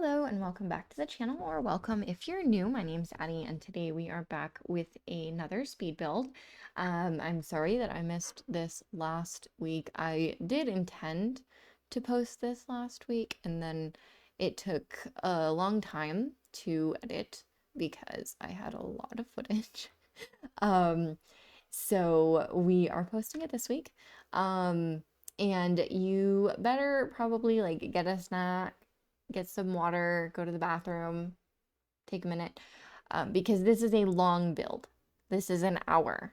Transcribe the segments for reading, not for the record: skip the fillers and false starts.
Hello and welcome back to the channel, or welcome if you're new. My name's Addie and today we are back with another speed build. I'm sorry that I missed this last week. I did intend to post this last week and then it took a long time to edit because I had a lot of footage. Um, so we are posting it this week. And you better probably like get a snack, get some water, go to the bathroom, take a minute, because this is a long build. This is an hour.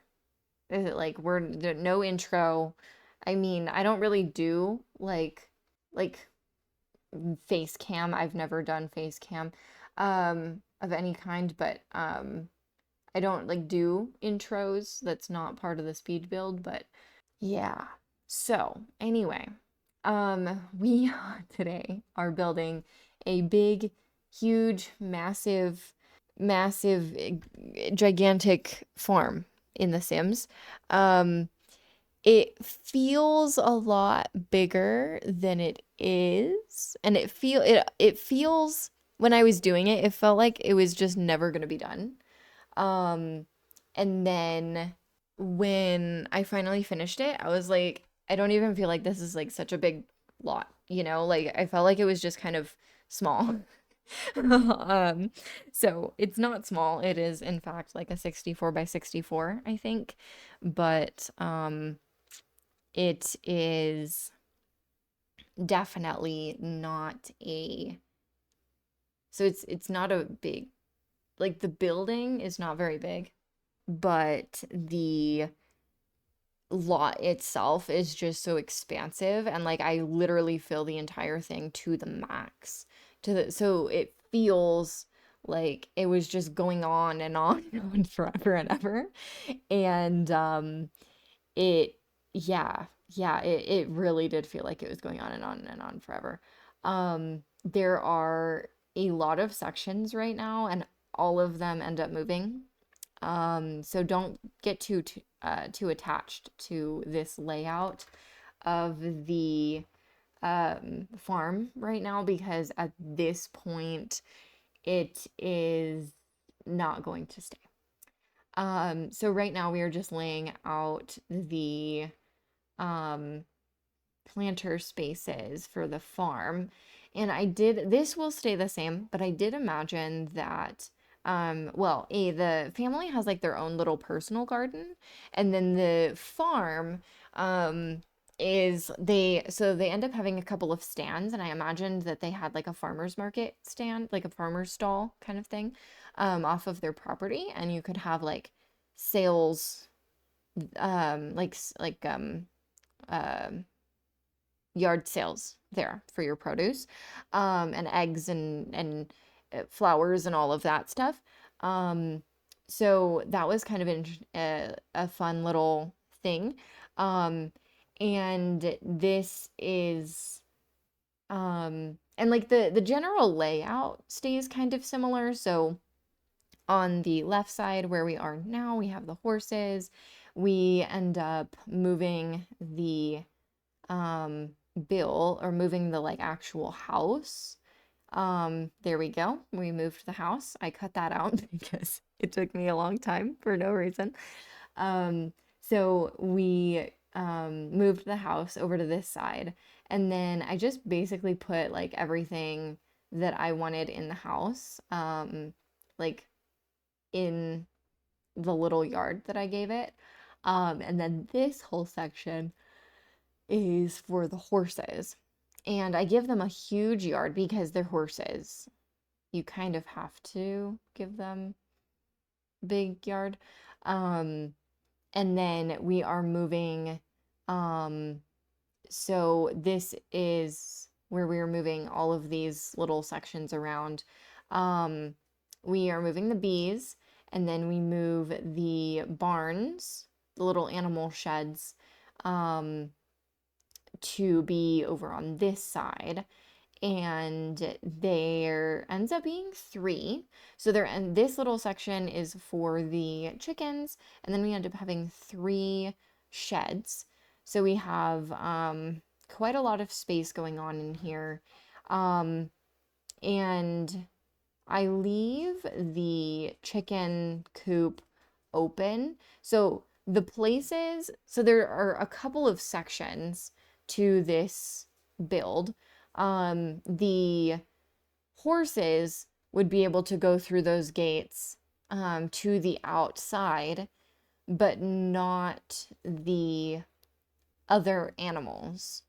Is it like no intro? I mean, I don't really do like face cam. I've never done face cam of any kind, but I don't like do intros. That's not part of the speed build, but yeah. So, anyway, we today are building a big, huge, massive, gigantic farm in The Sims. Um, it feels a lot bigger than it is, and it feels when I was doing it, it felt like it was just never gonna be done. Um, and then when I finally finished it, I was like, I don't even feel like this is like such a big lot, you know? Like I felt like it was just kind of small. Um, so it's not small. It is in fact like a 64 by 64, I think. But it is definitely not a so it's not a big, like the building is not very big, but the lot itself is just so expansive, and like I literally fill the entire thing to the max, so it feels like it was just going on and on and on forever and ever. And it yeah, it really did feel like it was going on and on and on forever. There are a lot of sections right now and all of them end up moving, so don't get too attached to this layout of the farm right now, because at this point it is not going to stay. So right now we are just laying out the um, planter spaces for the farm. And this will stay the same, but I did imagine that, well, the family has like their own little personal garden, and then the farm, so they end up having a couple of stands, and I imagined that they had like a farmer's market stand, like a farmer's stall kind of thing, off of their property, and you could have like sales, um yard sales there for your produce, and eggs flowers and all of that stuff. Um, so that was kind of a fun little thing. Um, and this is and like the general layout stays kind of similar. So on the left side where we are now, we have the horses. We end up moving the um moving the like actual house. There we go. We moved the house. I cut that out because it took me a long time for no reason. So we moved the house over to this side, and then I just basically put like everything that I wanted in the house, like in the little yard that I gave it. And then this whole section is for the horses. And I give them a huge yard because they're horses. You kind of have to give them big yard. Um, and then we are moving, um, so this is where we are moving all of these little sections around. Um, we are moving the bees, and then we move the barns, the little animal sheds, um, to be over on this side. And there ends up being three. So there, and this little section is for the chickens, and then we end up having three sheds. So we have quite a lot of space going on in here. Um, And I leave the chicken coop open. So there are a couple of sections to this build. The horses would be able to go through those gates to the outside, but not the other animals.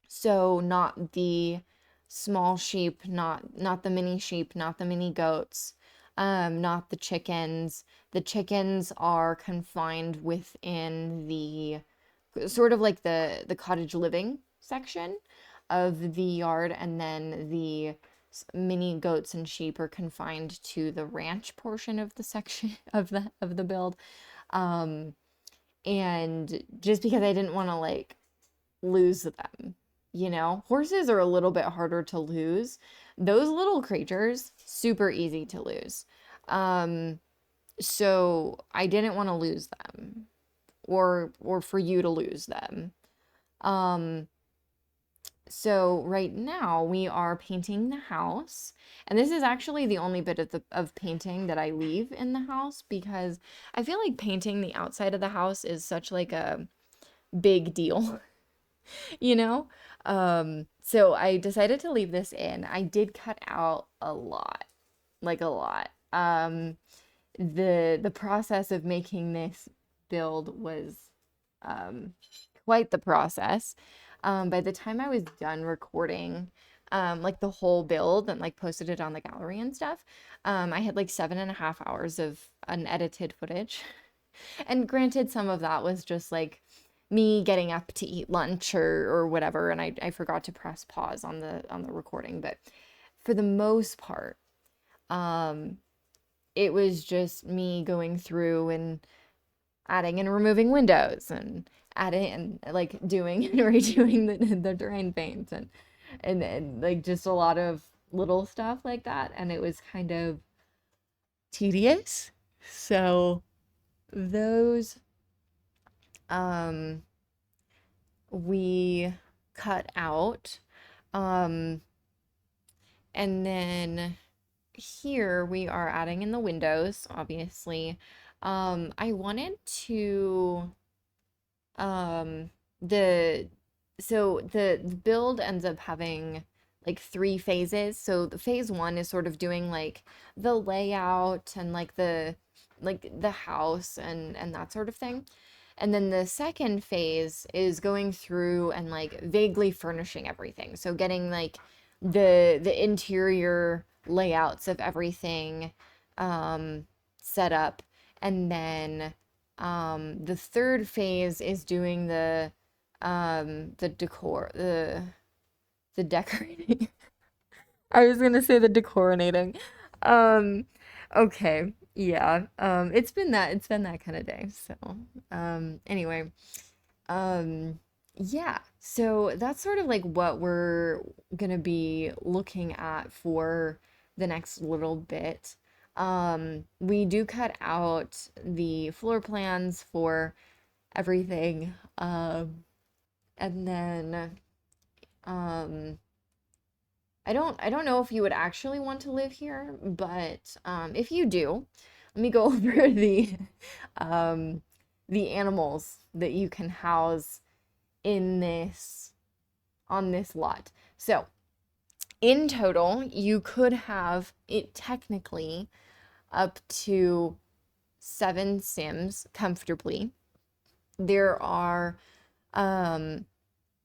So not the small sheep, not the mini sheep, not the mini goats, not the chickens. The chickens are confined within the sort of like the cottage living section of the yard, and then the mini goats and sheep are confined to the ranch portion of the section of the build. Um, and just because I didn't want to like lose them. You know, horses are a little bit harder to lose. Those little creatures, super easy to lose. Um, so I didn't want to lose them or for you to lose them. Um, so right now we are painting the house, and this is actually the only bit of painting that I leave in the house because I feel like painting the outside of the house is such like a big deal. You know? So I decided to leave this in. I did cut out a lot, like a lot. The process of making this build was um, quite the process. By the time I was done recording, like the whole build and like posted it on the gallery and stuff, I had like 7.5 hours of unedited footage. And granted, some of that was just like me getting up to eat lunch or whatever, and I forgot to press pause on the recording. But for the most part, um, it was just me going through and adding and removing windows and adding and like doing and redoing the drain paint and like just a lot of little stuff like that. And it was kind of tedious. So those um we cut out. Um, and then here we are adding in the windows, obviously. I wanted to um the the build ends up having like three phases. So the phase one is sort of doing like the layout and like the house and that sort of thing. And then the second phase is going through and like vaguely furnishing everything. So getting like the interior layouts of everything set up. And then the third phase is doing the decor, the decorating. I was gonna say the decoronating. Um, okay, yeah. It's been that kind of day. So, anyway, um, yeah. So that's sort of like what we're gonna be looking at for the next little bit. We do cut out the floor plans for everything. And then, um, I don't know if you would actually want to live here, but if you do, let me go over um, the animals that you can house in this on this lot. So in total, you could have it technically up to 7 Sims comfortably. There are um,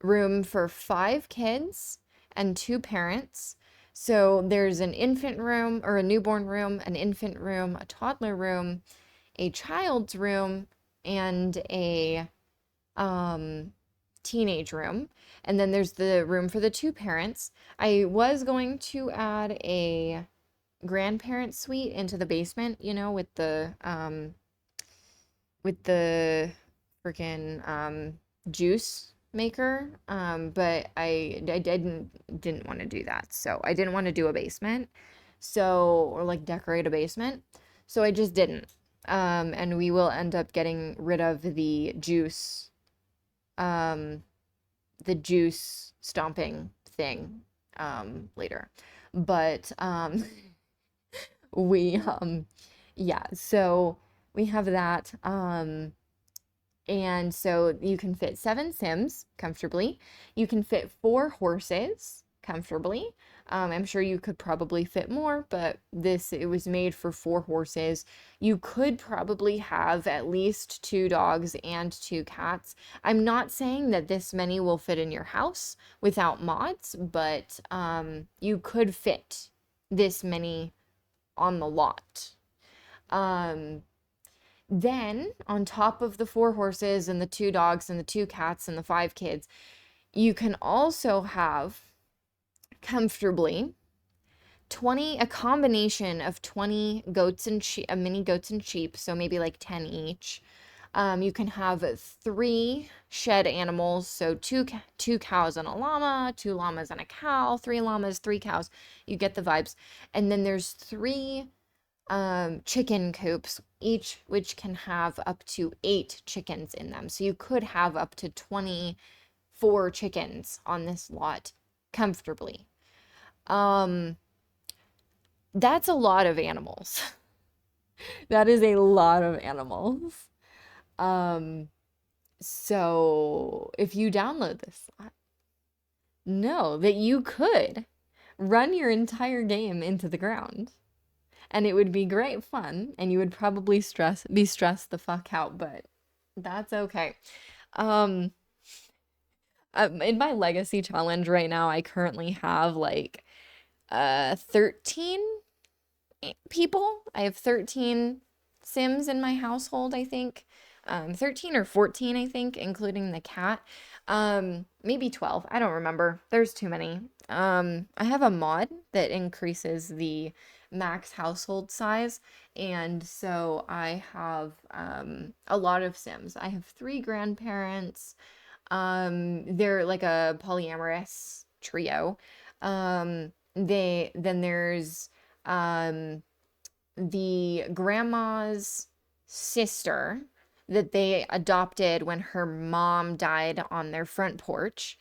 room for 5 kids and 2 parents. So there's an infant room or a newborn room, an infant room, a toddler room, a child's room, and a um, teenage room. And then there's the room for the 2 parents. I was going to add a grandparent suite into the basement, you know, with the freaking juice maker. But I didn't want to do that. So I didn't want to do a basement. So, or like decorate a basement. So I just didn't. And we will end up getting rid of um, the juice stomping thing later. But we yeah, so we have that. And so you can fit 7 Sims comfortably. You can fit 4 horses comfortably. I'm sure you could probably fit more, but it was made for 4 horses. You could probably have at least 2 dogs and 2 cats. I'm not saying that this many will fit in your house without mods, but you could fit this many on the lot. Um, then, on top of the 4 horses and the 2 dogs and the 2 cats and the 5 kids, you can also have comfortably a combination of 20 goats and mini goats and sheep, so maybe like 10 each. You can have 3 shed animals, so two cows and a llama, 2 llamas and a cow, 3 llamas, 3 cows. You get the vibes. And then there's 3 chicken coops, each which can have up to 8 chickens in them. So you could have up to 24 chickens on this lot comfortably. Um, that's a lot of animals. That is a lot of animals. Um, so if you download this lot, know that you could run your entire game into the ground. And it would be great fun, and you would probably be stressed the fuck out, but that's okay. Um, in my legacy challenge right now, I currently have like 13 people. I have 13 Sims in my household, I think. 13 or 14, I think, including the cat. Maybe 12. I don't remember. There's too many. I have a mod that increases the max household size, and so I have a lot of Sims. I have 3 grandparents. They're like a polyamorous trio. There's um the grandma's sister that they adopted when her mom died on their front porch,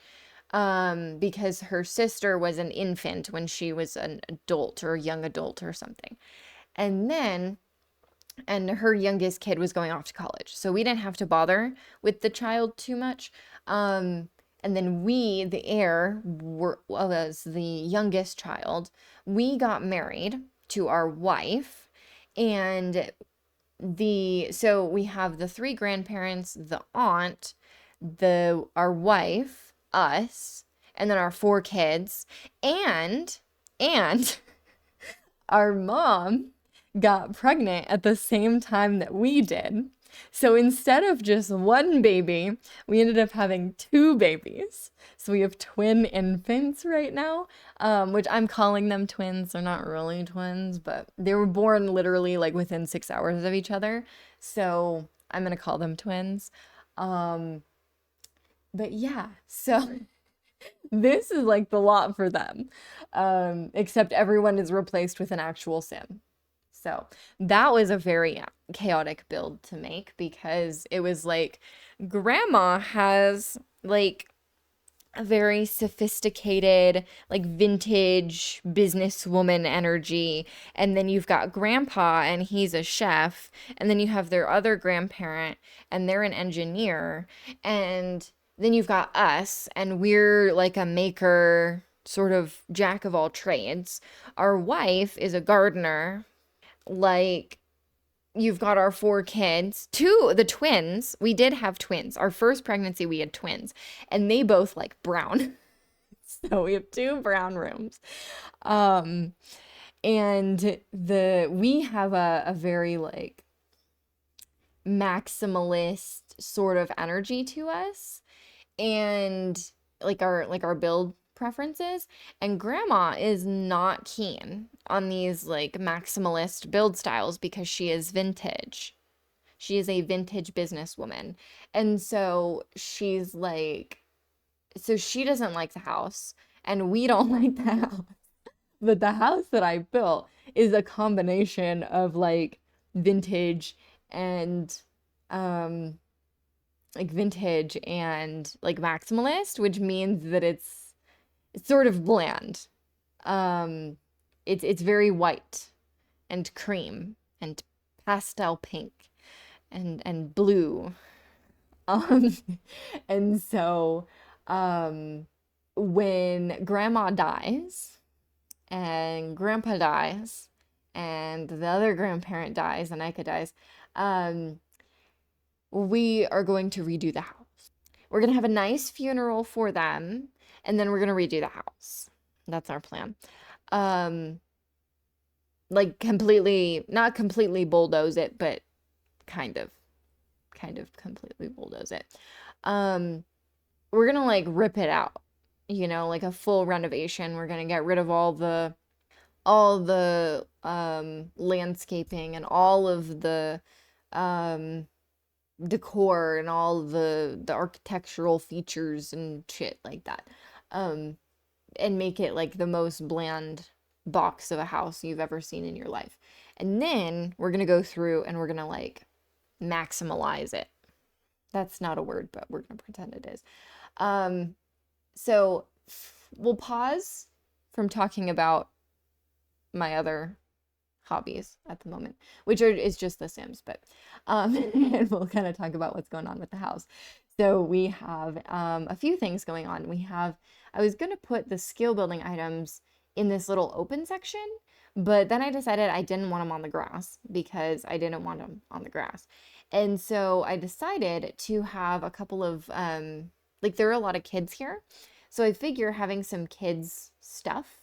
because her sister was an infant when she was an adult or a young adult or something. And then and her youngest kid was going off to college. So we didn't have to bother with the child too much. And then we, the heir, was the youngest child. We got married to our wife, and so we have the 3 grandparents, the aunt, our wife, us, and then our 4 kids, and our mom got pregnant at the same time that we did. So instead of just one baby, we ended up having 2 babies. So we have twin infants right now, which I'm calling them twins. They're not really twins, but they were born literally like within 6 hours of each other. So I'm gonna call them twins. Um, but yeah, so this is like the lot for them. Except everyone is replaced with an actual sim. So that was a very chaotic build to make, because it was like grandma has like a very sophisticated, like vintage businesswoman energy. And then you've got grandpa, and he's a chef. And then you have their other grandparent, and they're an engineer. And then you've got us, and we're like a maker, sort of jack of all trades. Our wife is a gardener. Like, you've got our 4 kids, the twins. We did have twins. Our first pregnancy, we had twins, and they both like brown. So we have 2 brown rooms. Um, and we have a very like maximalist sort of energy to us, and like our build preferences. And grandma is not keen on these like maximalist build styles, because she is vintage. She is a vintage businesswoman. And so she doesn't like the house, and we don't like the house. But the house that I built is a combination of like vintage and um vintage and like maximalist, which means that it's sort of bland. Um, it's very white and cream and pastel pink and blue. Um, and so um, when grandma dies and grandpa dies and the other grandparent dies and Ika dies, um, we are going to redo the house. We're going to have a nice funeral for them, and then we're going to redo the house. That's our plan. Um, like completely, not completely bulldoze it, but kind of, kind of completely bulldoze it. Um, we're gonna like rip it out, like a full renovation. We're gonna get rid of all the landscaping and all of the um decor and all the architectural features and shit like that. Um, and make it like the most bland box of a house you've ever seen in your life. And then we're gonna go through and we're gonna like maximalize it. That's not a word, but we're gonna pretend it is. Um, so we'll pause from talking about my other hobbies at the moment, which is just The Sims, but and we'll kind of talk about what's going on with the house. So we have a few things going on. I was gonna put the skill building items in this little open section, but then I decided I didn't want them on the grass because I didn't want them on the grass. And so I decided to have a couple of like there are a lot of kids here. So I figure having some kids stuff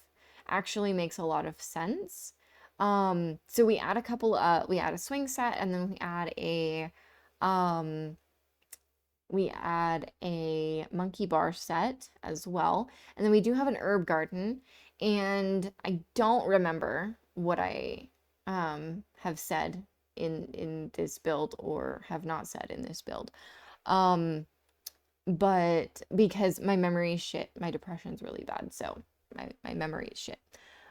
actually makes a lot of sense. So we add a swing set and then um, we add a monkey bar set as well. And then we do have an herb garden. And I don't remember what I have said in this build or have not said in this build. Um, but because my memory is shit, my depression's really bad, so my memory is shit.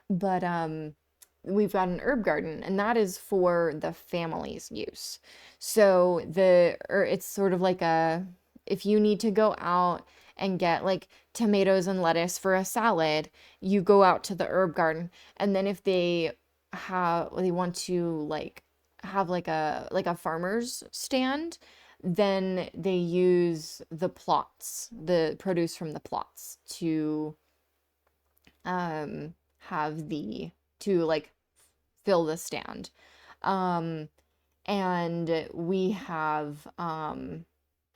But we've got an herb garden, and that is for the family's use. So it's sort of like if you need to go out and get like tomatoes and lettuce for a salad, you go out to the herb garden, and then if they want to like have like a farmer's stand, then they use the produce from the plots to have to like fill the stand. Um, and we have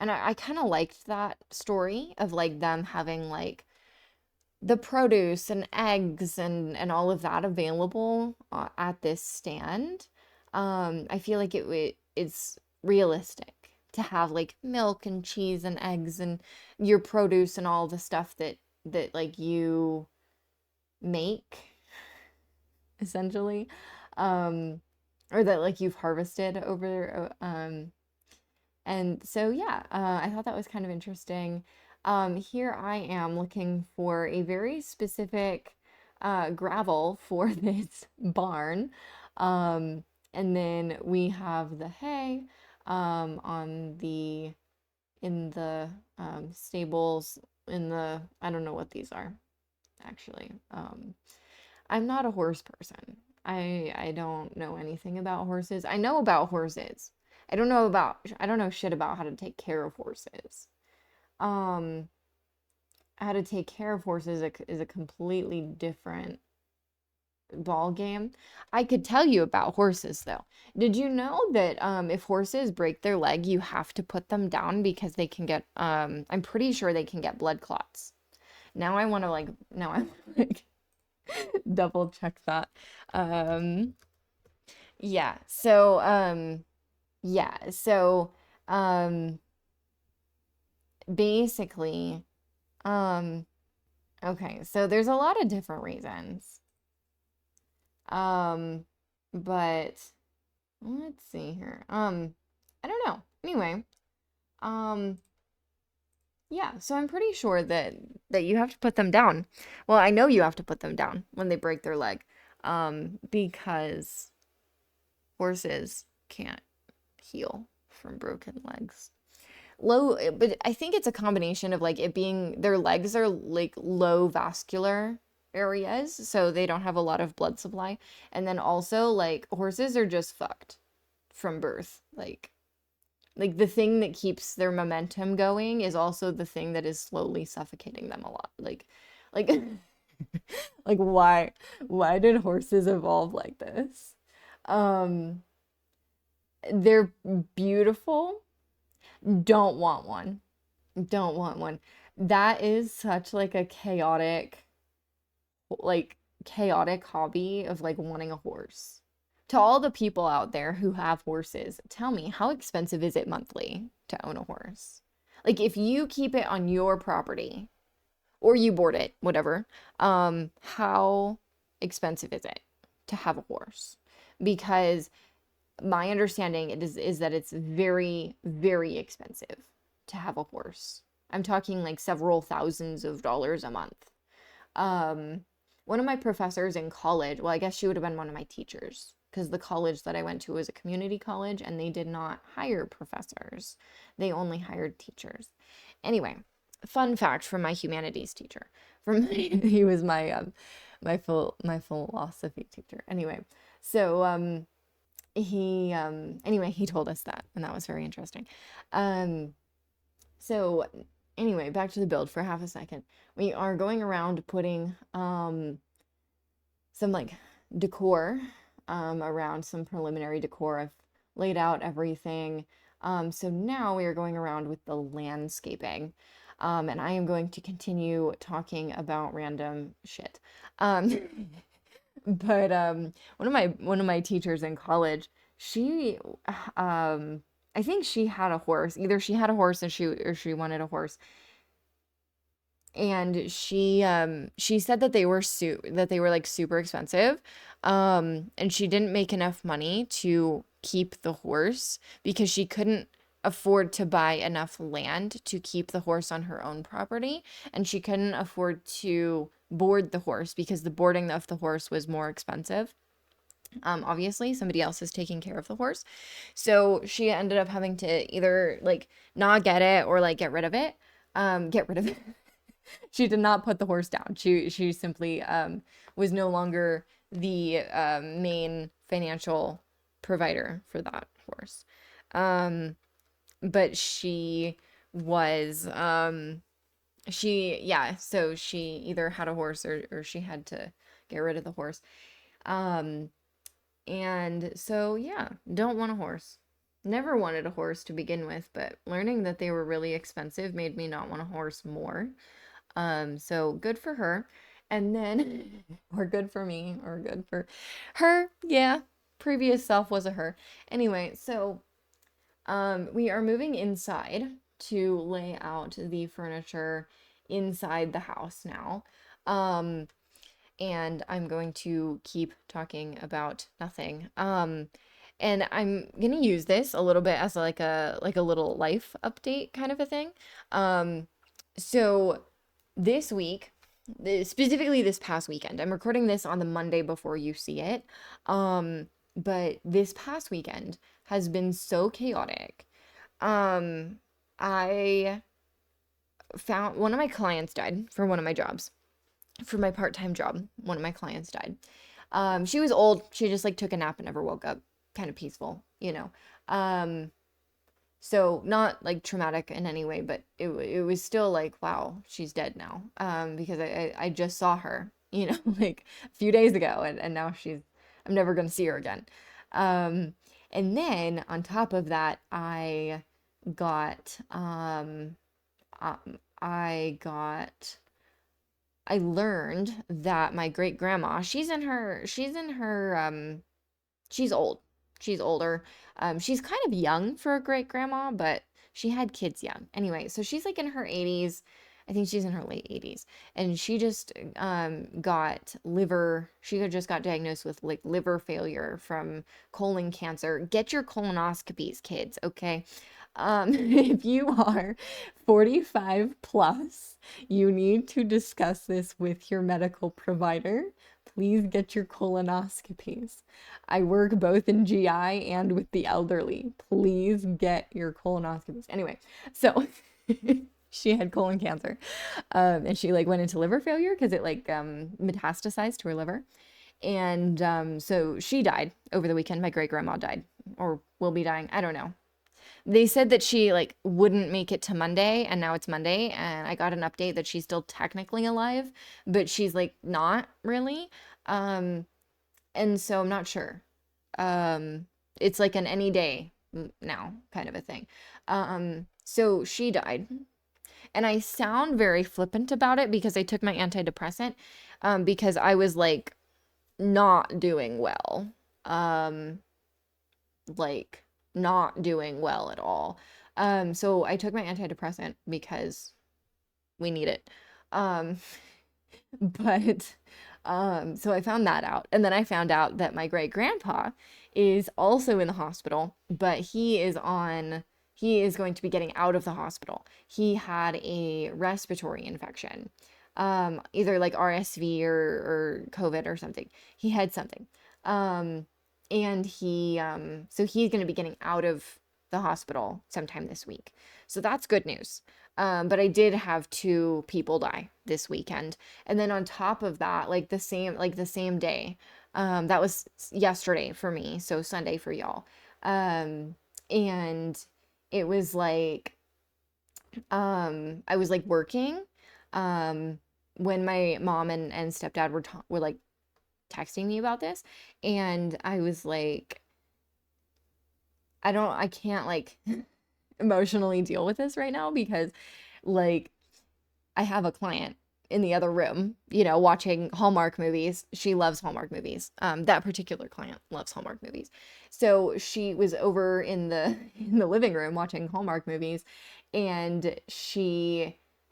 and I kind of liked that story of like them having like the produce and eggs and all of that available at this stand. I feel like it's realistic to have like milk and cheese and eggs and your produce and all the stuff that like you make essentially, um, or that like you've harvested over and so, yeah, I thought that was kind of interesting. Here I am looking for a very specific gravel for this barn. And then we have the hay in the stables, I don't know what these are, actually. I'm not a horse person. I don't know anything about horses. I know about horses. I don't know shit about how to take care of horses. Um, how to take care of horses is a completely different ball game. I could tell you about horses though. Did you know that if horses break their leg, you have to put them down because they can get I'm pretty sure they can get blood clots. Now I like double check that. Um yeah. So um basically um okay, so there's a lot of different reasons. Um but let's see here. I don't know. Anyway, um yeah, so I'm pretty sure that you have to put them down. Well, I know you have to put them down when they break their leg. Because horses can't heal from broken legs. But I think it's a combination of like it being their legs are like low vascular. areas, so they don't have a lot of blood supply. And then also, like, horses are just fucked from birth. Like the thing that keeps their momentum going is also the thing that is slowly suffocating them a lot. Like like why did horses evolve like this? Um, they're beautiful. Don't want one. Don't want one. That is such like a like chaotic hobby of like wanting a horse. To all the people out there who have horses, tell me, how expensive is it monthly to own a horse? Like if you keep it on your property or you board it, whatever, how expensive is it to have a horse? Because my understanding is that it's very, very expensive to have a horse. I'm talking like several thousands of dollars a month. Um, One of my professors in college, well, I guess she would have been one of my teachers because the college that I went to was a community college and they did not hire professors. They only hired teachers. Anyway, fun fact from my humanities teacher. He was my philosophy teacher. Anyway, so he told us that and that was very interesting. Um so anyway, back to the build for half a second. We are going around putting some like decor around some preliminary decor. I've laid out everything. So now we are going around with the landscaping. And I am going to continue talking about random shit. Um, but one of my teachers in college, she I think she had a horse. Either she had a horse and she wanted a horse. And she said that they were like super expensive. And she didn't make enough money to keep the horse because she couldn't afford to buy enough land to keep the horse on her own property, and she couldn't afford to board the horse because the boarding of the horse was more expensive. Obviously somebody else is taking care of the horse. So she ended up having to either like not get it or like get rid of it. Get rid of it. She did not put the horse down. She simply was no longer the main financial provider for that horse. Um, but was so she either had a horse or she had to get rid of the horse. Um, and so yeah, don't want a horse. Never wanted a horse to begin with, but learning that they were really expensive made me not want a horse more. So good for her. And then, or good for me, or good for her. Yeah, previous self was a her. Anyway, so we are moving inside to lay out the furniture inside the house now. Um, and I'm going to keep talking about nothing. And I'm gonna use this a little bit as like a little life update kind of a thing. So this week, specifically this past weekend, I'm recording this on the Monday before you see it. But this past weekend has been so chaotic. Um, I found one of my clients died for one of my jobs, for my part-time job. One of my clients died. She was old. She just like took a nap and never woke up. Kind of peaceful, you know. Um, so not like traumatic in any way, but it was still like, wow, she's dead now. Because I just saw her, you know, like a few days ago, and now I'm never gonna see her again. Um, and then on top of that, got I got I learned that my great grandma, she's old. She's older. She's kind of young for a great grandma, but she had kids young. Anyway, so she's like in her 80s. I think she's in her late 80s. And she just she had just got diagnosed with like liver failure from colon cancer. Get your colonoscopies, kids, okay? If you are 45 plus, you need to discuss this with your medical provider. Please get your colonoscopies. I work both in GI and with the elderly. Please get your colonoscopies. Anyway, so She had colon cancer. And she like went into liver failure because it like metastasized to her liver. And so she died over the weekend. My great grandma died or will be dying. I don't know. They said that she like wouldn't make it to Monday, and now it's Monday, and I got an update that she's still technically alive, but she's like not really. Um, and so I'm not sure. Um, it's like an any day now kind of a thing. So she died, and I sound very flippant about it because I took my antidepressant, because I was like not doing well. Um, like not doing well at all. So I took my antidepressant because we need it. Um, but so I found that out. And then I found out that my great grandpa is also in the hospital, but he is going to be getting out of the hospital. He had a respiratory infection. Either like RSV or COVID or something. He had something. Um, and so he's going to be getting out of the hospital sometime this week. So that's good news. But I did have two people die this weekend. And then on top of that, like the same day, that was yesterday for me, so Sunday for y'all. And it was like, I was like working, um, when my mom and stepdad were like texting me about this, and I was like, I can't like emotionally deal with this right now because like I have a client in the other room, watching Hallmark movies. She loves Hallmark movies. That particular client loves Hallmark movies. So she was over in the in the living room watching Hallmark movies, and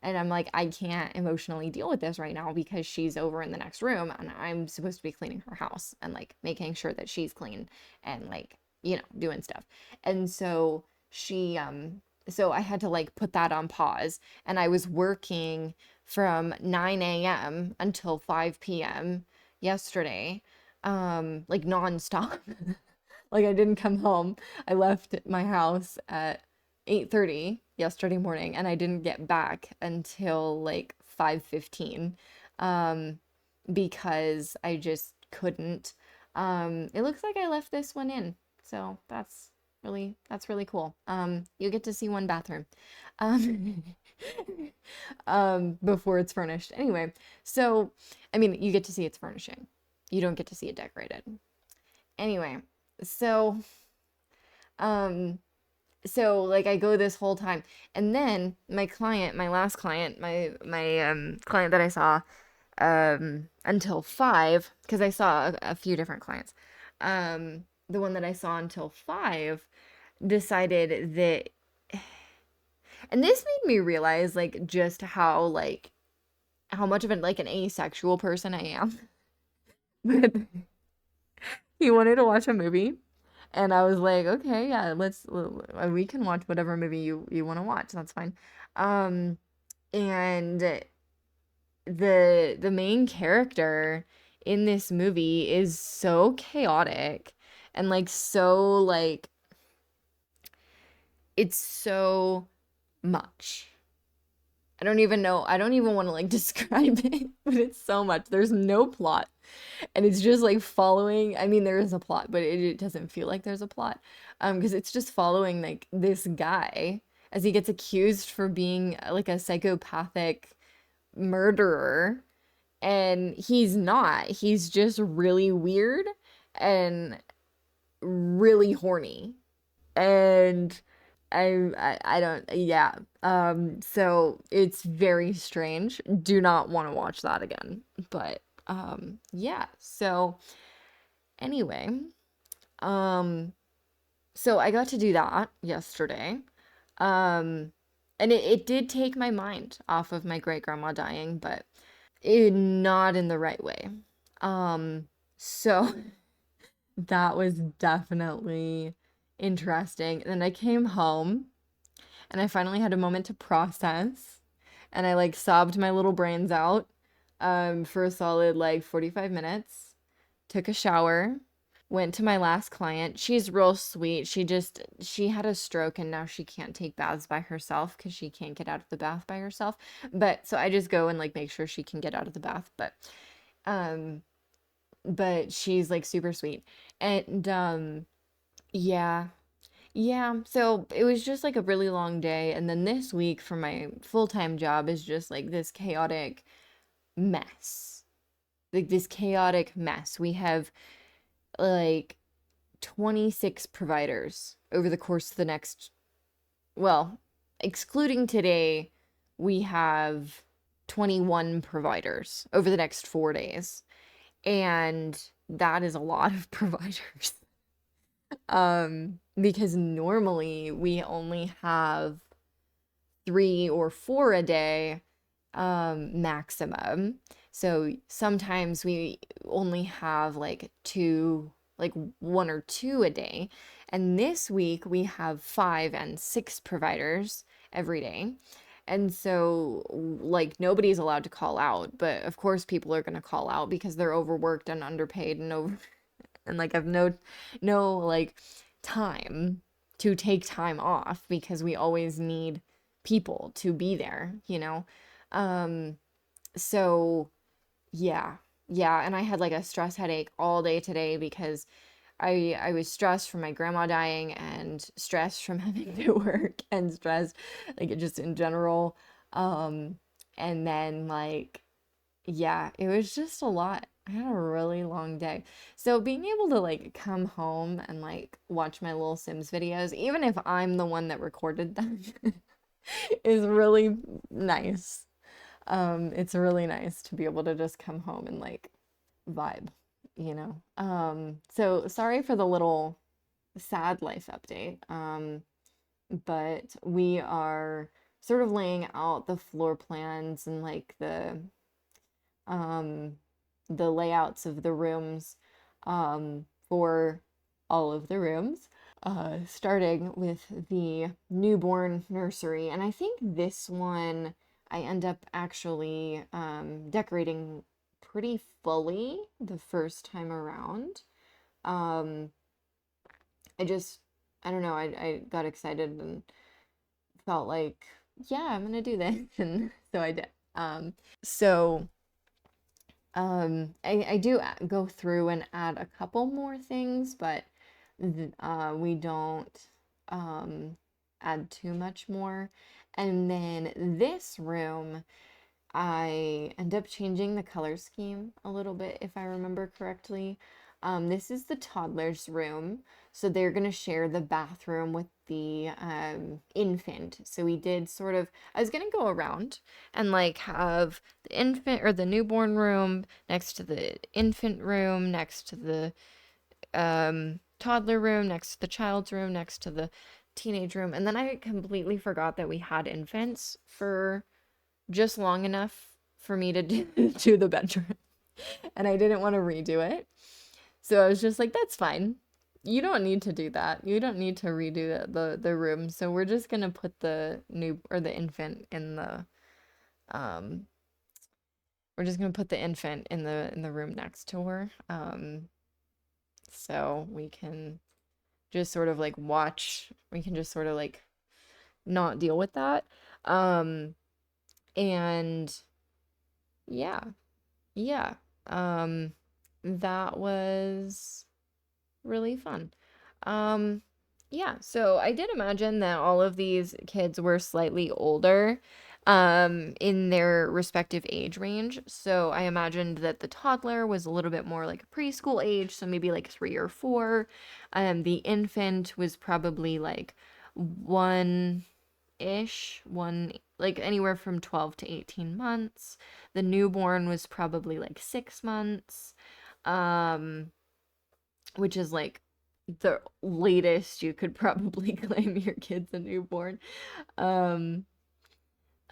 I'm like, I can't emotionally deal with this right now because she's over in the next room and I'm supposed to be cleaning her house and like making sure that she's clean and like, doing stuff. And so I had to like put that on pause, and I was working from 9 a.m. until 5 p.m. yesterday, like nonstop. Like I didn't come home. I left my house at 8:30 yesterday morning, and I didn't get back until like 5:15, um, because I just couldn't. It looks like I left this one in, so that's really cool. You get to see one bathroom, um, before it's furnished. Anyway, so I mean, you get to see its furnishing. You don't get to see it decorated. Anyway, so um, so like I go this whole time, and then my last client, my client that I saw until 5, because I saw a few different clients. The one that I saw until 5 decided that, and this made me realize like just how much of an asexual person I am. But he wanted to watch a movie, and I was like, okay, yeah, we can watch whatever movie you want to watch. That's fine. Um, and the main character in this movie is so chaotic and like so like it's so much. I don't even know. I don't even want to like describe it, but it's so much. There's no plot. And it's just like following, I mean, there is a plot, but it doesn't feel like there's a plot. Because it's just following like this guy as he gets accused for being like a psychopathic murderer, and he's not. He's just really weird and really horny. And I don't, yeah. So it's very strange. Do not want to watch that again. But yeah. So anyway, um so I got to do that yesterday. Um and it did take my mind off of my great grandma dying, but not in the right way. So that was definitely interesting. And then I came home and I finally had a moment to process, and I like sobbed my little brains out for a solid like 45 minutes. Took a shower, Went to my last client. She's real sweet. She had a stroke and now she can't take baths by herself because she can't get out of the bath by herself. But so I just go and like make sure she can get out of the bath. Um, but she's like super sweet. And yeah. Yeah. So it was just like a really long day. And then this week for my full-time job is just like this chaotic mess. Like this chaotic mess. We have like 26 providers over the course of the next, well, excluding today, we have 21 providers over the next 4 days. And that is a lot of providers. Because normally we only have 3 or 4 a day, maximum. So sometimes we only have like two, like 1 or 2 a day. And this week we have 5 and 6 providers every day. And so, like, nobody's allowed to call out, but of course, people are going to call out because they're overworked and underpaid and over, and like, I've no like time to take time off because we always need people to be there, you know? Um, so yeah, yeah, and I had like a stress headache all day today because I was stressed from my grandma dying and stressed from having to work and stressed like just in general. Um, and then like yeah, it was just a lot. I had a really long day. So being able to like come home and like watch my little Sims videos, even if I'm the one that recorded them, is really nice. It's really nice to be able to just come home and like vibe, you know. So sorry for the little sad life update. But we are sort of laying out the floor plans and like um the layouts of the rooms for all of the rooms, starting with the newborn nursery. And I think this one I end up actually decorating pretty fully the first time around. Um, I just, I don't know, I got excited and felt like, yeah, I'm gonna do this. And so I did. So I do go through and add a couple more things, but we don't add too much more. And then this room, I end up changing the color scheme a little bit, if I remember correctly. This is the toddler's room, so they're gonna share the bathroom with the infant. So we did sort of, I was gonna go around and like have the infant or the newborn room next to the infant room, next to the toddler room, next to the child's room, next to the teenage room, and then I completely forgot that we had infants for just long enough for me to do the bedroom. And I didn't want to redo it. So I was just like, that's fine. You don't need to do that. You don't need to redo the room. So we're just gonna put the new or the infant in the um we're just gonna put the infant in the room next to her. So we can just sort of like watch, we can just sort of like not deal with that. Um and yeah, yeah. Um, that was really fun. Um, yeah, so I did imagine that all of these kids were slightly older, in their respective age range. So I imagined that the toddler was a little bit more like a preschool age, so maybe like 3 or 4. The infant was probably like one, like anywhere from 12 to 18 months. The newborn was probably like 6 months, um, which is like the latest you could probably claim your kid's a newborn. Um,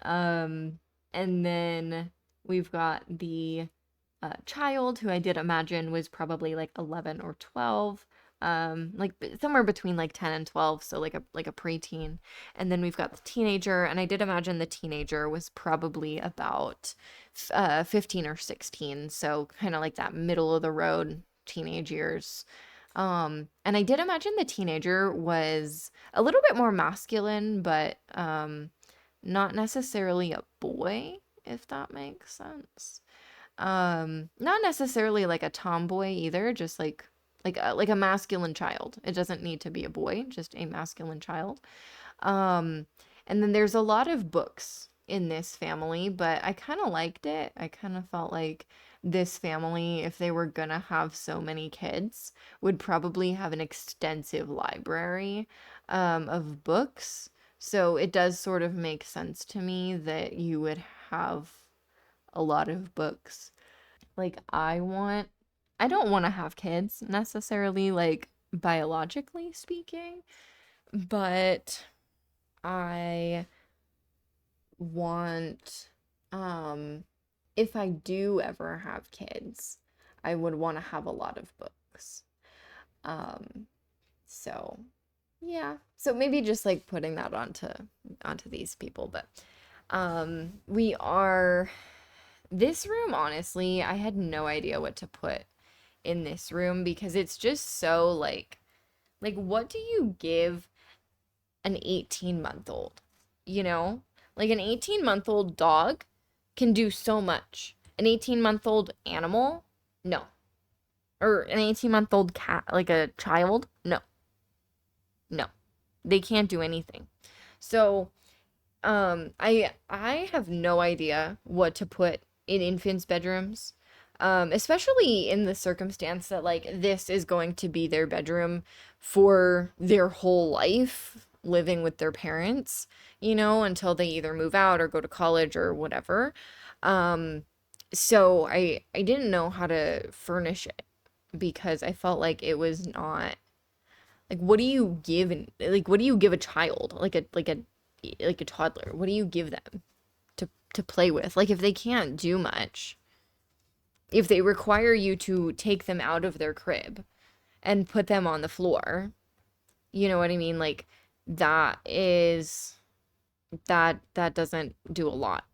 um, and then we've got the child who I did imagine was probably like 11 or 12, like somewhere between like 10 and 12, so like a preteen. And then we've got the teenager, and I did imagine the teenager was probably about 15 or 16, so kind of like that middle of the road teenage years. And I did imagine the teenager was a little bit more masculine, but not necessarily a boy, if that makes sense. Not necessarily like a tomboy either, just like a masculine child. It doesn't need to be a boy, just a masculine child. Um, and then there's a lot of books in this family, but I kind of liked it. I kind of felt like this family, if they were gonna have so many kids, would probably have an extensive library of books. So it does sort of make sense to me that you would have a lot of books. Like, I don't want to have kids necessarily, like biologically speaking, but I want, um, if I do ever have kids, I would want to have a lot of books. Um, so yeah. So maybe just like putting that onto these people, but we are this room, honestly, I had no idea what to put in this room because it's just so like what do you give an 18-month-old? You know? Like an 18-month-old dog can do so much. An 18-month-old animal? No. Or an 18-month-old cat, like a child? No. No. They can't do anything. So, I have no idea what to put in infants' bedrooms. Especially in the circumstance that like this is going to be their bedroom for their whole life, living with their parents, until they either move out or go to college or whatever. Um, so I didn't know how to furnish it because I felt like it was not like what do you give a child? Like a toddler. What do you give them to play with? Like if they can't do much, if they require you to take them out of their crib and put them on the floor, you know what I mean? Like that is that doesn't do a lot.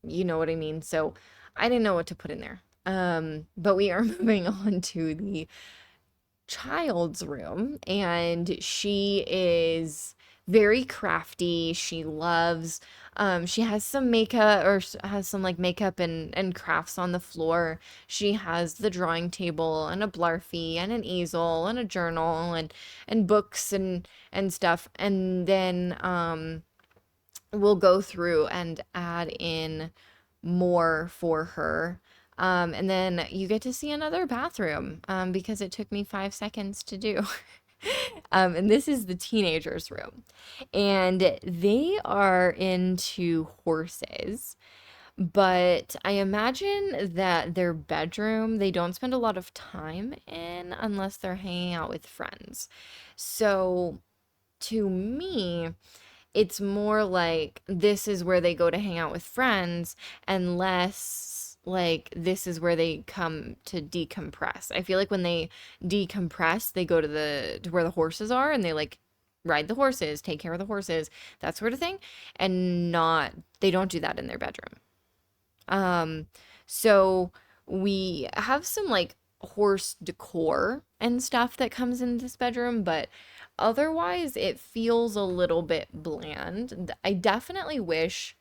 You know what I mean? So I didn't know what to put in there. But we are moving on to the child's room, and she is very crafty. She has some makeup or has some like makeup and crafts on the floor. She has the drawing table and a blarfy and an easel and a journal and books and stuff. And then we'll go through and add in more for her. And then you get to see another bathroom because it took me 5 seconds to do. And this is the teenager's room. And they are into horses. But I imagine that their bedroom, they don't spend a lot of time in unless they're hanging out with friends. So to me, it's more like this is where they go to hang out with friends and less like this is where they come to decompress. I feel like when they decompress, they go to where the horses are and they like ride the horses, take care of the horses, that sort of thing, and not they don't do that in their bedroom. Um, so we have some like horse decor and stuff that comes in this bedroom, but otherwise it feels a little bit bland. I definitely wish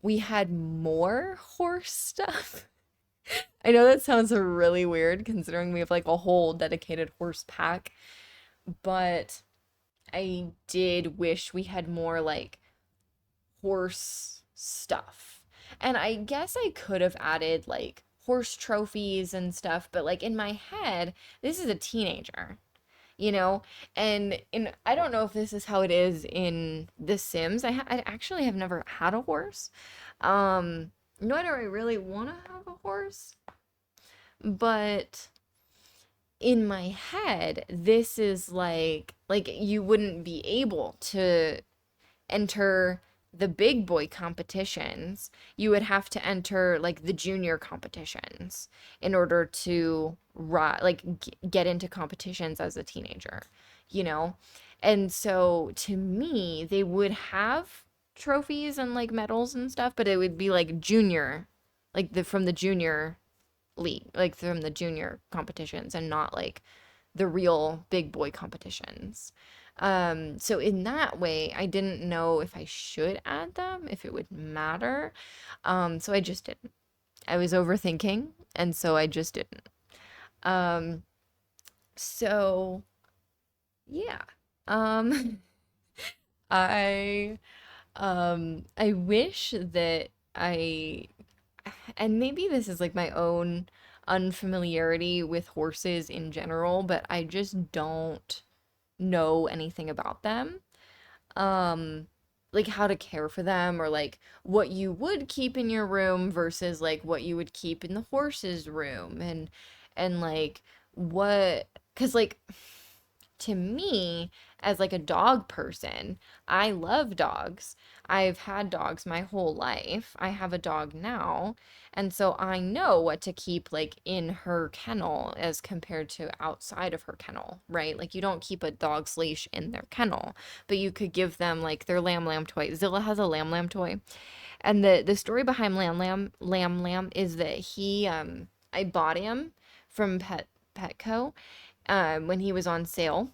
we had more horse stuff. I know that sounds really weird considering we have like a whole dedicated horse pack, but I did wish we had more like horse stuff. And I guess I could have added like horse trophies and stuff, but like in my head, this is a teenager, you know? And I don't know if this is how it is in The Sims. I actually have never had a horse. Nor do I really want to have a horse, but in my head, this is like you wouldn't be able to enter the big boy competitions. You would have to enter like the junior competitions in order to get into competitions as a teenager, you know? And so to me, they would have trophies and like medals and stuff, but it would be like junior, like the from the junior league, like from the junior competitions and not like the real big boy competitions. So in that way, I didn't know if I should add them, if it would matter. So I just didn't. I was overthinking, and so I just didn't. Um, so yeah. Um, I I wish that I and maybe this is like my own unfamiliarity with horses in general, but I just don't know anything about them. Um, like how to care for them or like what you would keep in your room versus like what you would keep in the horse's room and like what, 'cause like to me, as like a dog person, I love dogs. I've had dogs my whole life. I have a dog now, and so I know what to keep like in her kennel as compared to outside of her kennel, right? Like you don't keep a dog's leash in their kennel, but you could give them like their Lamb Lamb toy. Zilla has a Lamb Lamb toy. And the story behind Lamb Lamb is that I bought him from Petco when he was on sale,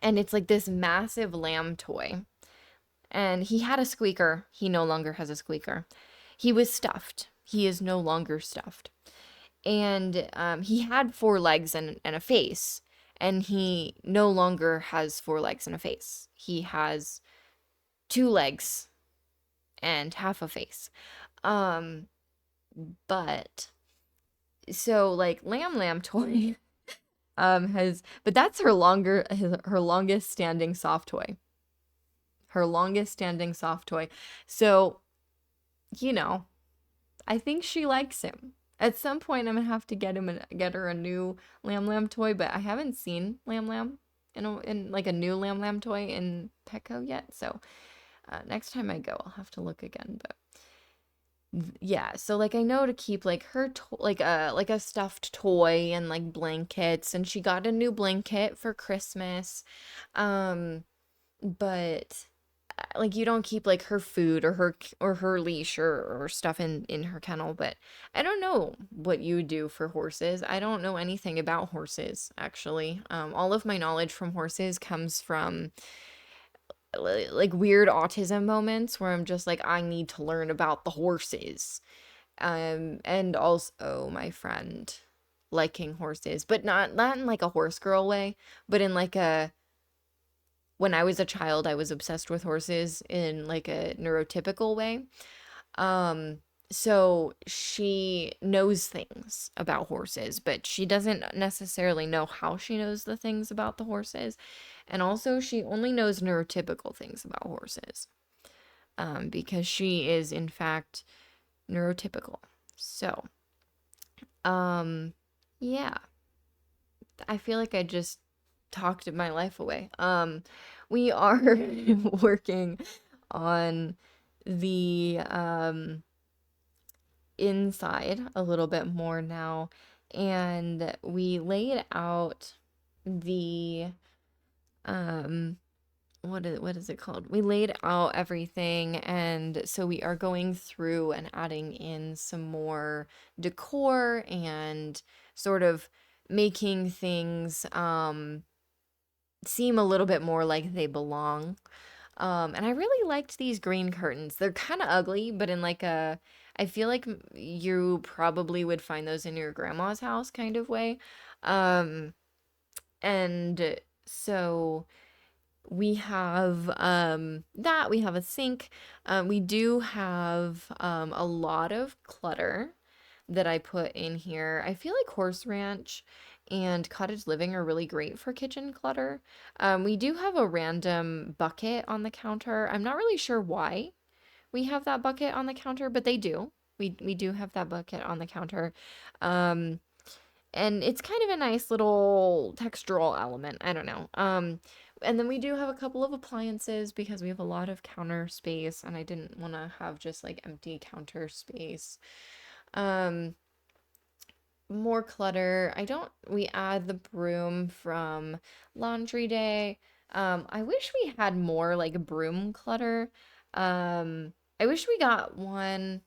and it's like this massive lamb toy. And he had a squeaker. He no longer has a squeaker. He was stuffed. He is no longer stuffed. And he had four legs and a face. And he no longer has four legs and a face. He has two legs and half a face. Um, but so like Lamb Lamb toy has, but that's her longest standing soft toy. Her longest standing soft toy. So, you know, I think she likes him. At some point, I'm gonna have to get her a new Lamb Lamb toy, but I haven't seen Lamb Lamb in like a new Lamb Lamb toy in Petco yet. So next time I go, I'll have to look again. But yeah, so like I know to keep like her like a stuffed toy and like blankets, and she got a new blanket for Christmas. Um, but like you don't keep like her food or her leash or stuff in her kennel. But I don't know what you would do for horses. I don't know anything about horses actually. All of my knowledge from horses comes from like weird autism moments where I'm just like I need to learn about the horses. And also my friend liking horses, but not in like a horse girl way, but in like a when I was a child, I was obsessed with horses in like a neurotypical way. Um, so she knows things about horses, but she doesn't necessarily know how she knows the things about the horses. And also, she only knows neurotypical things about horses, because she is, in fact, neurotypical. So, um, yeah. I feel like I just talked my life away. We are working on the inside a little bit more now, and we laid out the um what is it called? We laid out everything, and so we are going through and adding in some more decor and sort of making things seem a little bit more like they belong. And I really liked these green curtains. They're kind of ugly, but in like a, I feel like you probably would find those in your grandma's house kind of way. Um, and so we have that we have a sink. We do have a lot of clutter that I put in here. I feel like Horse Ranch and Cottage Living are really great for kitchen clutter. We do have a random bucket on the counter. I'm not really sure why we have that bucket on the counter, but they do. We do have that bucket on the counter. Um, and it's kind of a nice little textural element. I don't know. And then we do have a couple of appliances because we have a lot of counter space, and I didn't want to have just like empty counter space. Um, More clutter. I don't, we add the broom from laundry day. I wish we had more like broom clutter. I wish we got one.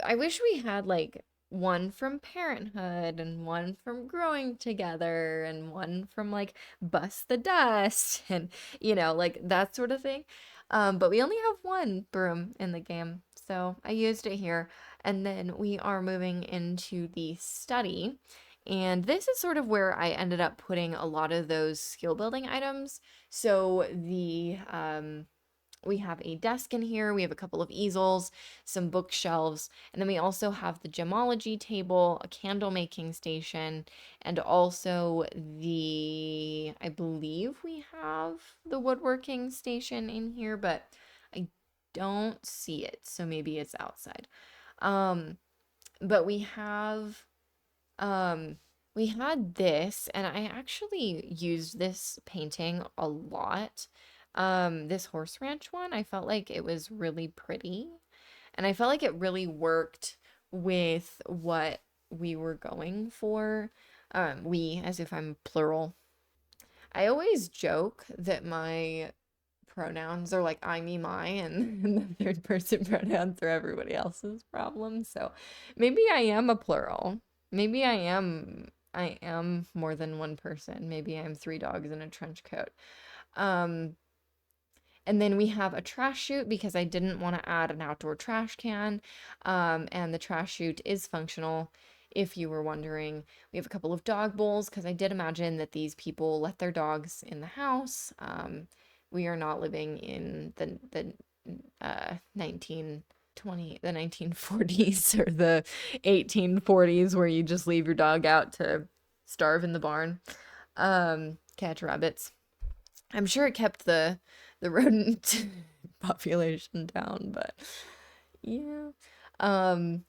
I wish we had like one from parenthood and one from growing together and one from like bust the dust and like that sort of thing. But we only have one broom in the game, so I used it here. And then we are moving into the study, and this is sort of where I ended up putting a lot of those skill building items. So we have a desk in here, we have a couple of easels, some bookshelves, and then we also have the gemology table, a candle making station, and also I believe we have the woodworking station in here, but I don't see it, so maybe it's outside. Um, but um, we had this, and I actually used this painting a lot. This horse ranch one, I felt like it was really pretty, and I felt like it really worked with what we were going for. We, as if I'm plural. I always joke that my pronouns are like I, me, my, and the third person pronouns are everybody else's problem. So maybe I am a plural. Maybe I am more than one person. Maybe I'm three dogs in a trench coat. Um, and then we have a trash chute because I didn't want to add an outdoor trash can. And the trash chute is functional. If you were wondering, we have a couple of dog bowls because I did imagine that these people let their dogs in the house. We are not living in the 1940s or the 1840s where you just leave your dog out to starve in the barn, catch rabbits. I'm sure it kept the rodent population down, but yeah. Um,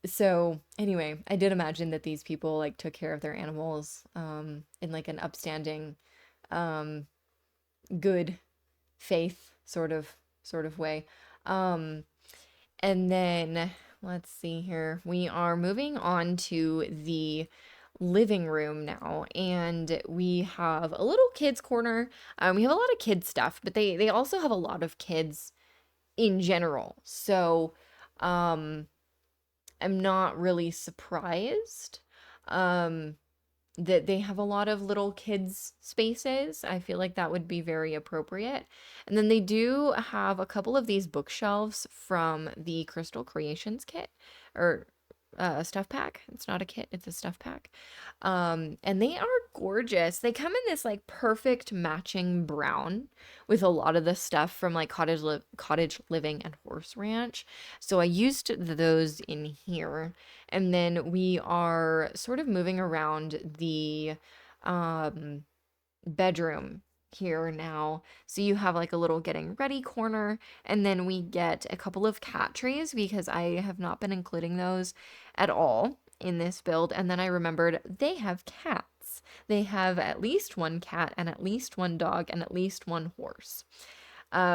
so anyway, I did imagine that these people like took care of their animals in like an upstanding um good faith sort of way. Um and then let's see here. We are moving on to the living room now, and we have a little kids corner. We have a lot of kids stuff, but they also have a lot of kids in general. So, um, I'm not really surprised. Um, that they have a lot of little kids spaces. I feel like that would be very appropriate. And then they do have a couple of these bookshelves from the Crystal Creations kit or stuff pack. It's not a kit, it's a stuff pack. And they are gorgeous. They come in this like perfect matching brown with a lot of the stuff from like cottage living and horse ranch. So I used those in here. And then we are sort of moving around the um, bedroom here now. So you have like a little getting ready corner, and then we get a couple of cat trays because I have not been including those at all in this build. And then I remembered they have cats. They have at least one cat and at least one dog and at least one horse,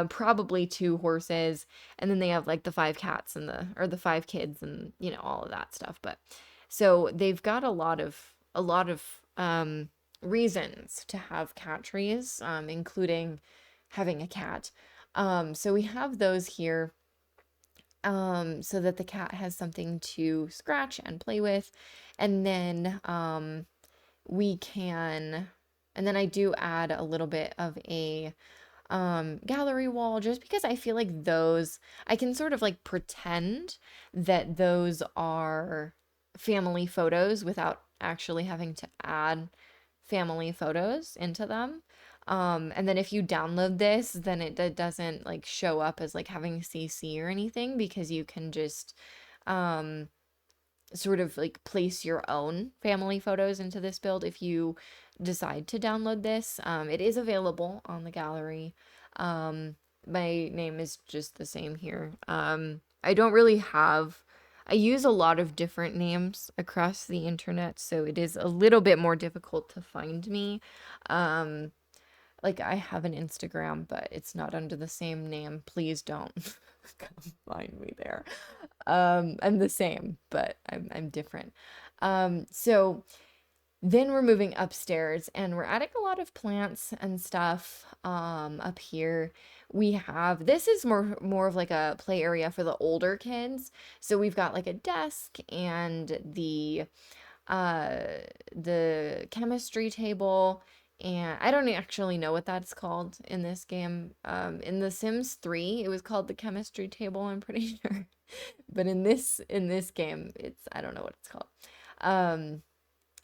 probably two horses, and then they have like the five cats and the five kids and all of that stuff. But so they've got a lot of reasons to have cat trees, including having a cat. So we have those here, so that the cat has something to scratch and play with, and then we can, and then I do add a little bit of a gallery wall just because I feel like those I can sort of like pretend that those are family photos without actually having to add family photos into them. And then if you download this, then it doesn't like show up as like having CC or anything because you can just um sort of like place your own family photos into this build if you decide to download this. It is available on the gallery. My name is just the same here. I don't really have, I use a lot of different names across the internet, so it is a little bit more difficult to find me. Um, like I have an Instagram, but it's not under the same name. Please don't come find me there. I'm the same, but I'm different. So Then we're moving upstairs and we're adding a lot of plants and stuff up here. We have this is more of like a play area for the older kids. So we've got like a desk and uh the chemistry table, and I don't actually know what that's called in this game. In The Sims 3, it was called the chemistry table, I'm pretty sure. But in this game, it's I don't know what it's called. Um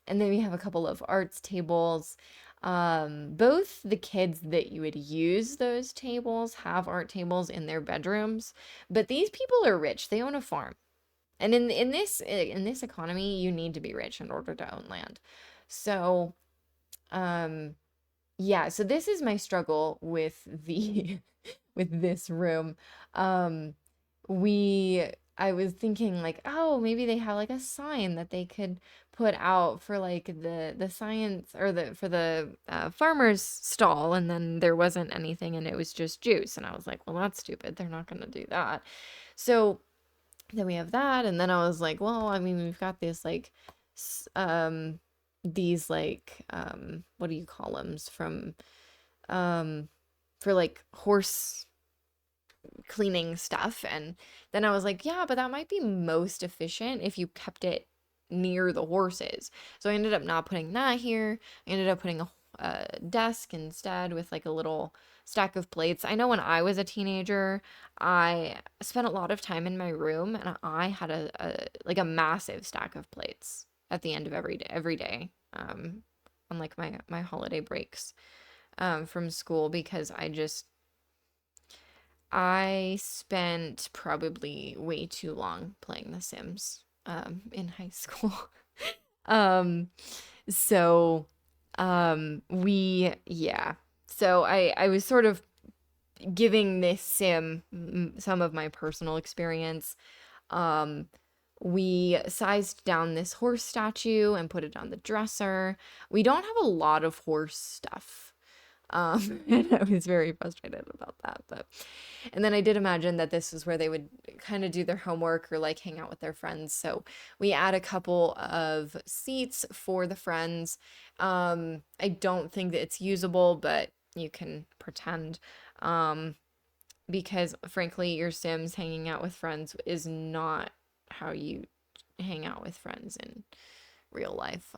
and then we have a couple of arts tables. Both the kids that you would use those tables have art tables in their bedrooms, but these people are rich. They own a farm. And in this economy, you need to be rich in order to own land. So, um, yeah, so this is my struggle with the with this room. Um, we I was thinking like, oh, maybe they have like a sign that they could put out for like the science or the for the farmer's stall, and then there wasn't anything and it was just juice. And I was like, well, that's stupid. They're not gonna do that. So then we have that, and then I was like, well, I mean, we've got this like s- um these like what do you call them from um for like horse cleaning stuff. And then I was like, yeah, but that might be most efficient if you kept it near the horses. So I ended up not putting that here. I ended up putting a desk instead with like a little stack of plates. I know when I was a teenager, I spent a lot of time in my room and I had a like a massive stack of plates at the end of every day on like my holiday breaks from school, because I spent probably way too long playing The Sims in high school. Um, so yeah. So I was sort of giving this sim some of my personal experience. Um, we sized down this horse statue and put it on the dresser. We don't have a lot of horse stuff. And I was very frustrated about that. But and then I did imagine that this is where they would kind of do their homework or like hang out with their friends. So we add a couple of seats for the friends. I don't think that it's usable, but you can pretend. Um, because frankly, your Sims hanging out with friends is not how you hang out with friends in real life.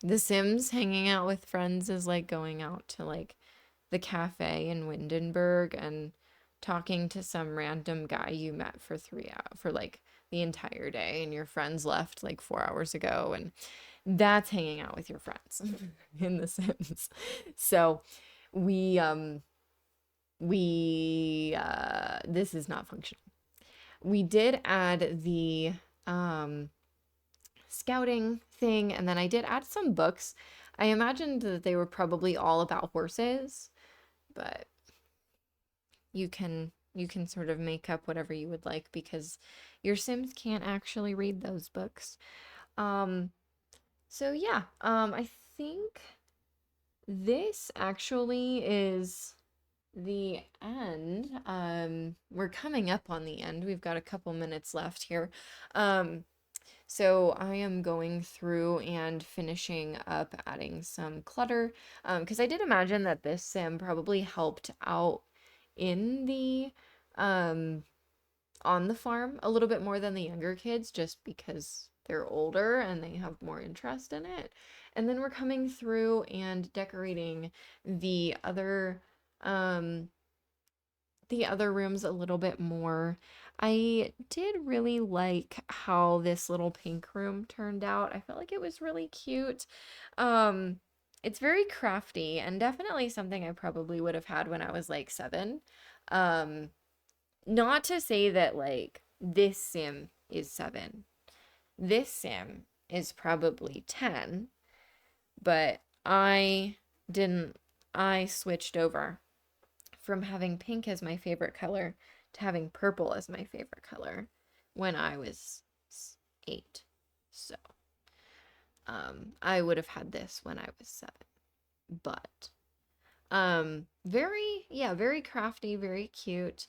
The Sims hanging out with friends is like going out to like the cafe in Windenburg and talking to some random guy you met for 3 hours for like the entire day, and your friends left like 4 hours ago, and that's hanging out with your friends in The Sims. So we this is not functional. We did add the um scouting thing, and then I did add some books. I imagined that they were probably all about horses, but you can sort of make up whatever you would like because your Sims can't actually read those books. Um, so yeah, I think this actually is the end. We're coming up on the end. We've got a couple minutes left here. Um, So I am going through and finishing up adding some clutter, because I did imagine that this sim probably helped out in the um on the farm a little bit more than the younger kids, just because they're older and they have more interest in it. And then we're coming through and decorating the other um the other rooms a little bit more. I did really like how this little pink room turned out. I felt like it was really cute. Um, it's very crafty and definitely something I probably would have had when I was like 7. Um, Not to say that like this sim is 7. This sim is probably 10, but didn't I switched over from having pink as my favorite color to having purple as my favorite color when I was 8. So, I would have had this when I was 7. But, very crafty, very cute.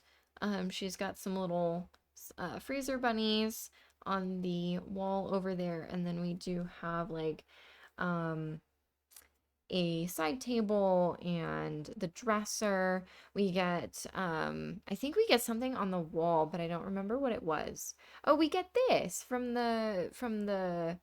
She's got some little freezer bunnies on the wall over there, and then we do have like um, a side table and the dresser. We get, I think we get something on the wall, but I don't remember what it was. Oh, we get this from the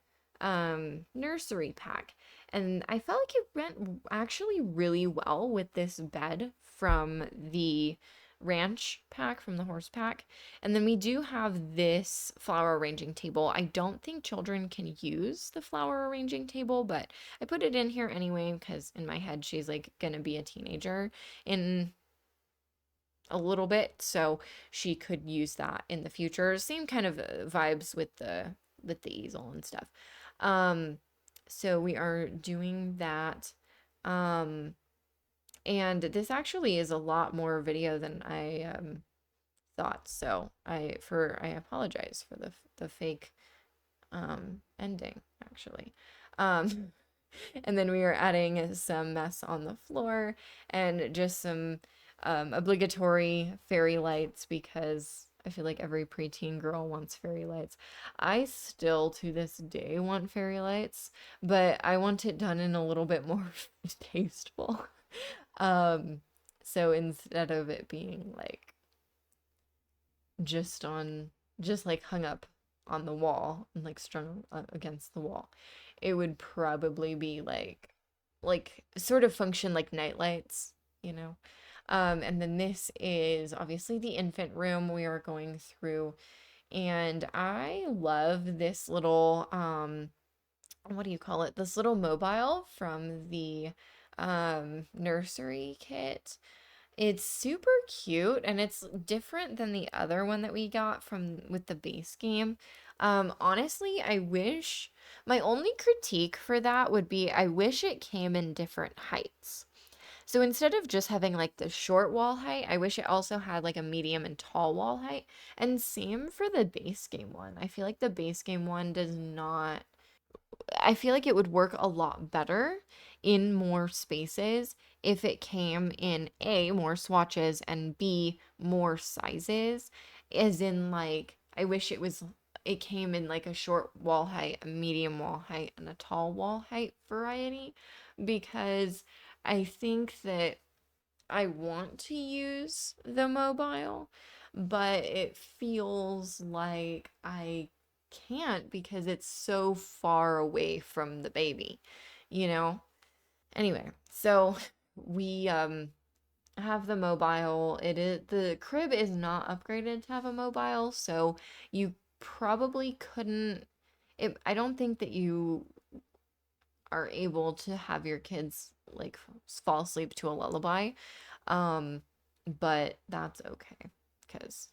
nursery pack. And I felt like it went actually really well with this bed from the ranch pack, from the horse pack. And then we do have this flower arranging table. I don't think children can use the flower arranging table, but I put it in here anyway because in my head she's like gonna be a teenager in a little bit, so she could use that in the future. Same kind of vibes with the easel and stuff. Um, so we are doing that. Um, and this actually is a lot more video than I thought. So I apologize for the fake ending actually. Um And then we are adding some mess on the floor and just some obligatory fairy lights because I feel like every preteen girl wants fairy lights. I still to this day want fairy lights, but I want it done in a little bit more tasteful. Um, so instead of it being like just on, just like hung up on the wall and like strung against the wall, it would probably be like sort of function like night lights, you know. And then this is obviously the infant room we are going through, and I love this little what do you call it, this little mobile from the nursery kit. It's super cute and it's different than the other one that we got from with the base game. Honestly, I wish my only critique for that would be I wish it came in different heights. So instead of just having like the short wall height, I wish it also had like a medium and tall wall height. And same for the base game one. I feel like the base game one does not, I feel like it would work a lot better in more spaces if it came in A, more swatches, and B, more sizes. As in, like, I wish it came in like a short wall height, a medium wall height, and a tall wall height variety because I think that I want to use the mobile, but it feels like I can't because it's so far away from the baby, you know? Anyway, so we have the mobile. It is the crib is not upgraded to have a mobile, so you probably couldn't I don't think that you are able to have your kids like fall asleep to a lullaby. Um, but that's okay because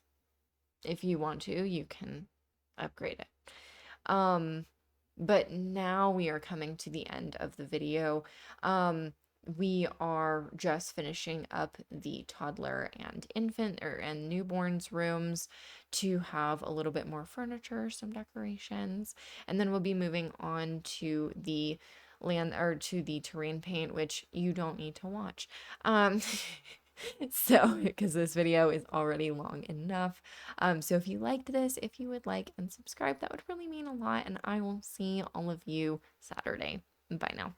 if you want to, you can upgrade it. Um, but now we are coming to the end of the video. We are just finishing up the toddler and infant and newborns rooms to have a little bit more furniture, some decorations, and then we'll be moving on to the land or to the terrain paint, which you don't need to watch. Um, so because this video is already long enough. So if you liked this, if you would like and subscribe, that would really mean a lot, and I will see all of you Saturday. Bye now.